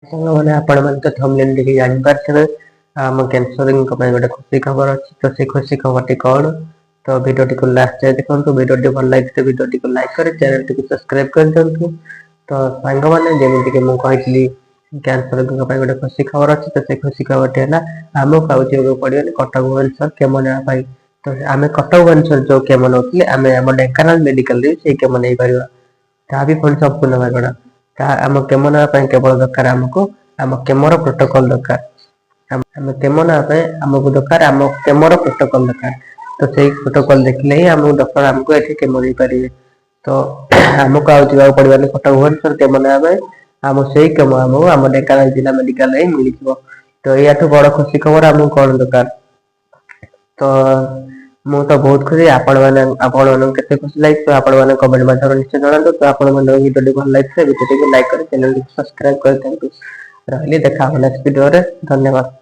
मैंने आपण मन तो थंबनेल देखि जानि पारथबे हम कैंसरिंग को गोटे खुशी खबर अच्छी तो से खुशी खबर कौन तो वीडियो को लास्ट जाए देखो वीडियो भल लगे तो वीडियो को लाइक कर चैनल को सब्सक्राइब कर दिंतु। तो सांग मैंने जमीक मुझे कैंसरिंग गोटे खुशी खबर अच्छी तो से खुशी खबर है आमको आउ जीव पड़े कटक भुवनेश्वर केमो नाई तो आम कटक भुवनेश्वर जो केमो नौले आम आम ढेंकानाल मेडिकल से केमो नहीं पार ता भी पुणी संपूर्ण मागणा आम केमो ना केवल दरकार आमको आम केमोर प्रोटोकॉल दरकार आम केमो ना आमको दरकार आम केमोर प्रोटोकॉल दरकार तो से प्रोटोकॉल देखने ही आम डॉक्टर आमको ये केमो दे पारे तो आमको आउ जावाक पड़ानी कटक भुवनेश्वर केमो ना आम से केमो आमको आम ढेंकानाल जिला मेडिकल मिल तो या बड़ खुशी खबर आमको कौन दरकार। तो मु तो बहुत खुशी आपण केते खुशी लगे तो आपण मैंने कमेंट माध्यम निश्चय जनातु। तो आपण मैंने वीडियो भल लगे वीडियो लाइक कर चैनल सब्सक्राइब कर रही देखा नेक्स्ट वीडियो धन्यवाद।